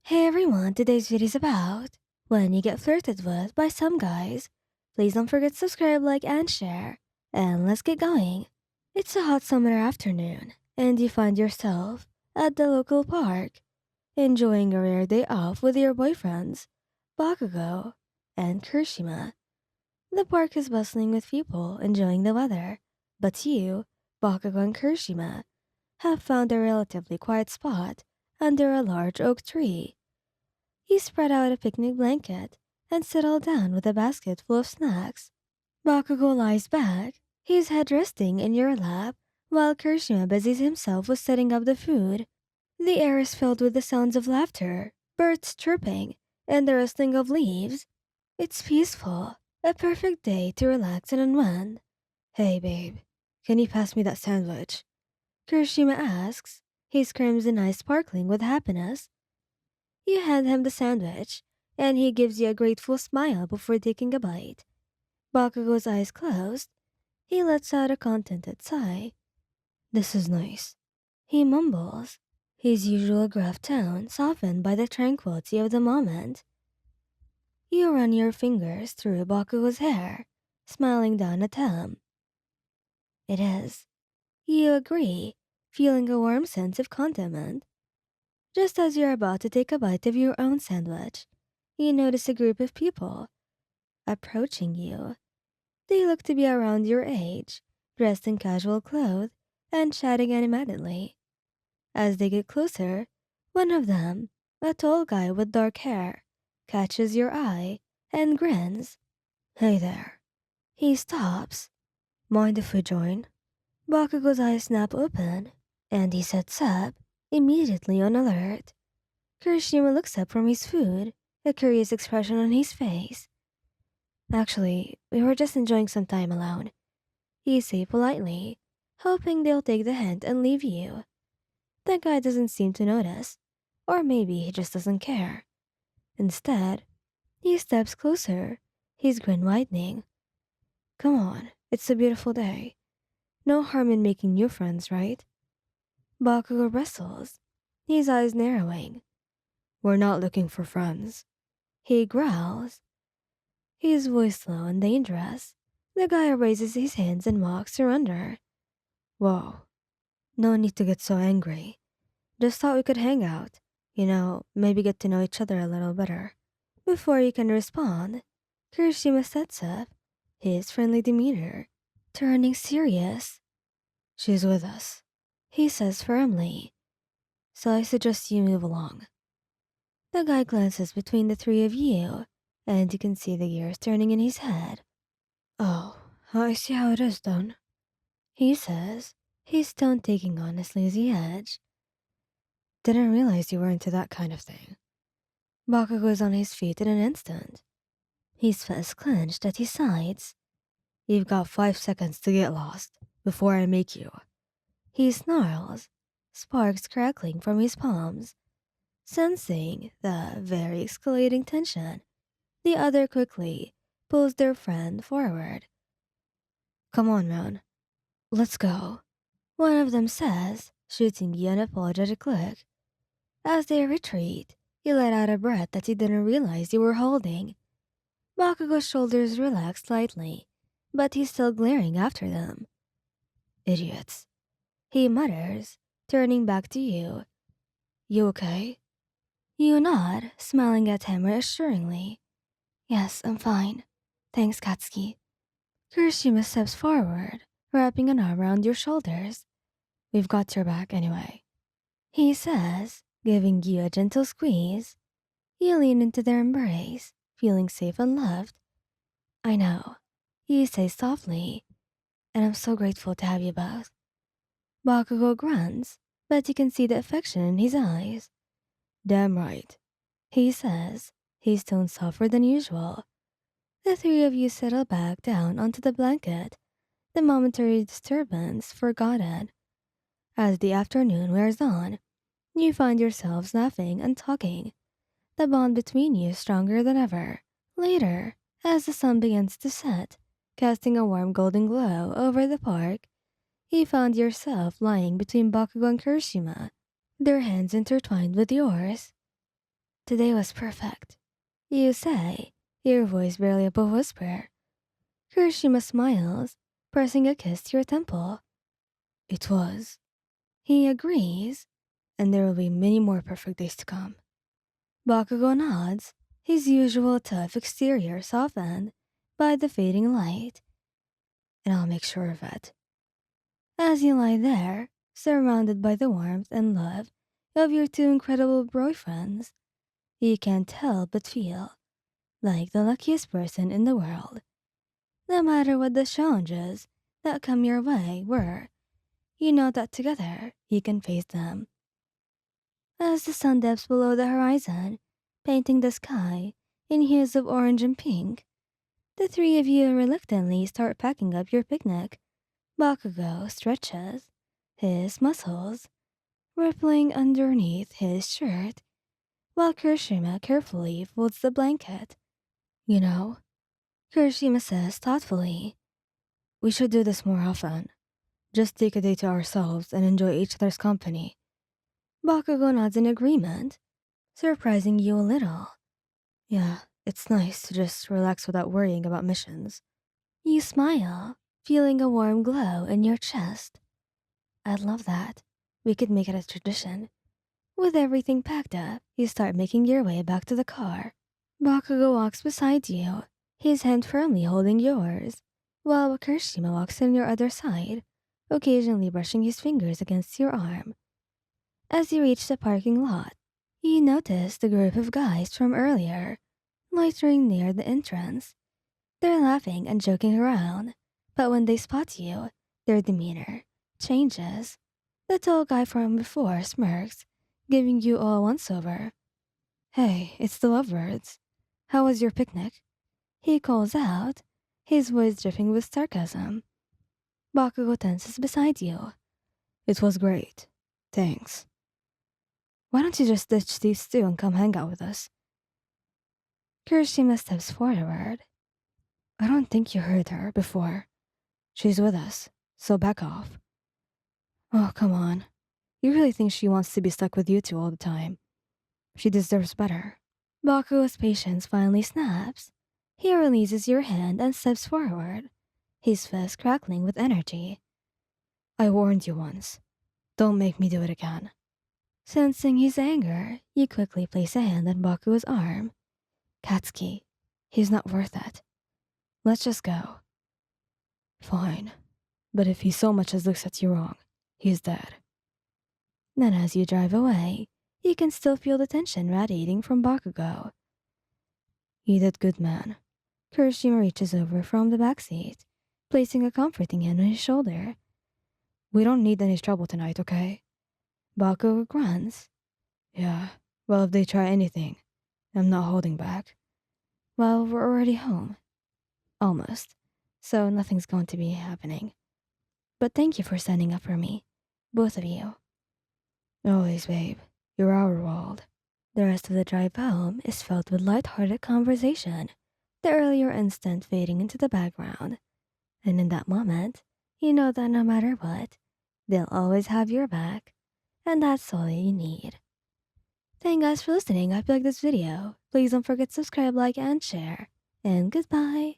Hey everyone, today's video is about when you get flirted with by some guys. Please don't forget to subscribe, like, and share. And let's get going. It's a hot summer afternoon, and you find yourself at the local park, enjoying a rare day off with your boyfriends, Bakugo and Kirishima. The park is bustling with people enjoying the weather, but you, Bakugo and Kirishima, have found a relatively quiet spot under a large oak tree. He spread out a picnic blanket and settled down with a basket full of snacks. Bakugo lies back, his head resting in your lap, while Kirishima busies himself with setting up the food. The air is filled with the sounds of laughter, birds chirping, and the rustling of leaves. It's peaceful, a perfect day to relax and unwind. Hey babe, can you pass me that sandwich? Kirishima asks, his crimson eyes sparkling with happiness. You hand him the sandwich, and he gives you a grateful smile before taking a bite. Bakugo's eyes closed. He lets out a contented sigh. This is nice. He mumbles, his usual gruff tone softened by the tranquility of the moment. You run your fingers through Bakugo's hair, smiling down at him. It is. You agree, feeling a warm sense of contentment. Just as you're about to take a bite of your own sandwich, you notice a group of people approaching you. They look to be around your age, dressed in casual clothes and chatting animatedly. As they get closer, one of them, a tall guy with dark hair, catches your eye and grins. Hey there. He stops. Mind if we join? Bakugo's eyes snap open, and he sets up, immediately on alert. Kirishima looks up from his food, a curious expression on his face. Actually, we were just enjoying some time alone. You say politely, hoping they'll take the hint and leave you. The guy doesn't seem to notice, or maybe he just doesn't care. Instead, he steps closer, his grin widening. Come on, it's a beautiful day. No harm in making new friends, right? Bakugo bristles, his eyes narrowing. We're not looking for friends. He growls, his voice low and dangerous. The guy raises his hands and mocks surrender. Whoa, no need to get so angry. Just thought we could hang out. Maybe get to know each other a little better. Before you can respond, Kirishima sets up, his friendly demeanor turning serious. She's with us, he says firmly. So I suggest you move along. The guy glances between the three of you, and you can see the gears turning in his head. Oh, I see how it is done, he says, his tone taking on a sleazy edge. Didn't realize you were into that kind of thing. Bakugo is on his feet in an instant, his fists clenched at his sides. You've got 5 seconds to get lost before I make you. He snarls, sparks crackling from his palms. Sensing the very escalating tension, the other quickly pulls their friend forward. Come on, man. Let's go, one of them says, shooting you an apologetic look. As they retreat, you let out a breath that you didn't realize you were holding. Bakugo's shoulders relax slightly, but he's still glaring after them. Idiots, he mutters, turning back to you. You okay? You nod, smiling at him reassuringly. Yes, I'm fine. Thanks, Katsuki. Kirishima steps forward, wrapping an arm around your shoulders. We've got your back anyway, he says, giving you a gentle squeeze. You lean into their embrace, feeling safe and loved. I know, you say softly, and I'm so grateful to have you both. Bakugo grunts, but you can see the affection in his eyes. Damn right, he says, his tone softer than usual. The three of you settle back down onto the blanket, the momentary disturbance forgotten. As the afternoon wears on, you find yourselves laughing and talking. The bond between you is stronger than ever. Later, as the sun begins to set, casting a warm golden glow over the park, you found yourself lying between Bakugo and Kirishima, their hands intertwined with yours. Today was perfect. You say, your voice barely above whisper. Kirishima smiles, pressing a kiss to your temple. It was. He agrees, and there will be many more perfect days to come. Bakugo nods, his usual tough exterior softened by the fading light. And I'll make sure of it. As you lie there, surrounded by the warmth and love of your two incredible boyfriends, you can't help but feel like the luckiest person in the world. No matter what the challenges that come your way were, you know that together you can face them. As the sun dips below the horizon, painting the sky in hues of orange and pink, the three of you reluctantly start packing up your picnic. Bakugo stretches, his muscles rippling underneath his shirt, while Kirishima carefully folds the blanket. You know, Kirishima says thoughtfully, we should do this more often. Just take a day to ourselves and enjoy each other's company. Bakugo nods in agreement, surprising you a little. Yeah, it's nice to just relax without worrying about missions. You smile, feeling a warm glow in your chest. I'd love that. We could make it a tradition. With everything packed up, you start making your way back to the car. Bakugo walks beside you, his hand firmly holding yours, while Kirishima walks on your other side, occasionally brushing his fingers against your arm. As you reach the parking lot, you notice the group of guys from earlier, loitering near the entrance. They're laughing and joking around, but when they spot you, their demeanor changes. The tall guy from before smirks, giving you all a once-over. Hey, it's the lovebirds. How was your picnic? He calls out, his voice dripping with sarcasm. Bakugo tenses beside you. It was great. Thanks. Why don't you just ditch these two and come hang out with us? Kirishima steps forward. I don't think you heard her before. She's with us, so back off. Oh, come on. You really think she wants to be stuck with you two all the time? She deserves better. Bakugo's patience finally snaps. He releases your hand and steps forward, his fist crackling with energy. I warned you once. Don't make me do it again. Sensing his anger, you quickly place a hand on Bakugo's arm. Katsuki, he's not worth it. Let's just go. Fine. But if he so much as looks at you wrong, he's dead. Then as you drive away, you can still feel the tension radiating from Bakugo. You did good, man. Kirishima reaches over from the backseat, placing a comforting hand on his shoulder. We don't need any trouble tonight, okay? Bakugo grunts. Yeah, well, if they try anything, I'm not holding back. Well, we're already home. Almost. So nothing's going to be happening. But thank you for standing up for me, both of you. Always, babe. You're our world. The rest of the drive home is filled with light-hearted conversation, the earlier instant fading into the background. And in that moment, you know that no matter what, they'll always have your back, and that's all you need. Thank you guys for listening. I hope you like this video. Please don't forget to subscribe, like, and share. And goodbye.